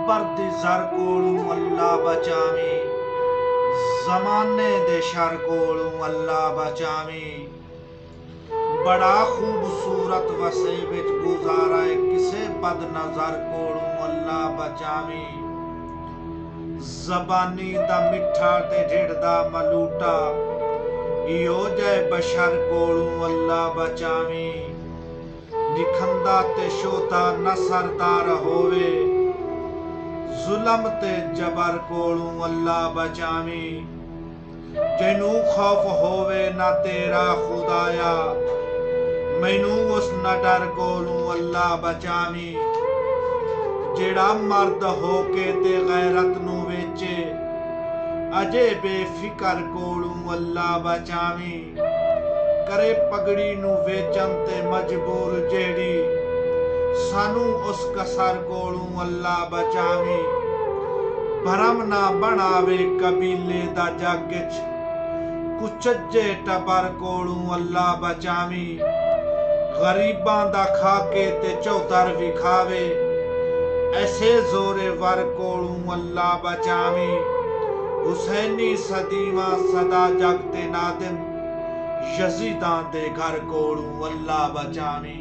बरदी जर कोलू अल्लाह बचावी, जमाने दे शर कोलू अल्लाह बचावी। बड़ा खूबसूरत वसे विच गुजारा है किसे बद नजर कोलू अल्लाह बचावी। जबानी दा मिठा ते ढिड दा मलूटा, इहो जै बशर कोलू अल्लाह बचावी। निखंदा ते शोता न सरदार होवे, जुलम ते जबर कोलू अल्लाह बचावी। जैनू खौफ होवे ना तेरा खुदाया, मैनू उस न डर कोलू अल्लाह बचावी। जेड़ा मर्द होके ते गैरत नू वेचे, अजे बेफिकर कोलू अल्लाह बचावी। करे पगड़ी नू वेचन ते मजबूर जेड़ी, सानू उस कसर कोलू अल्लाह बचावी। भरम ना बनावे कबीले दा जग च, कुचज्जे टबर कोलू अल्लाह बचावी। गरीबां दा खाके ते चौतर विखावे, ऐसे जोरे वर कोलू अल्लाह बचावी। हुसैनी सदीवा सदा जग ते नादिम, यजीदां दे घर कोलू अल्लाह बचावी।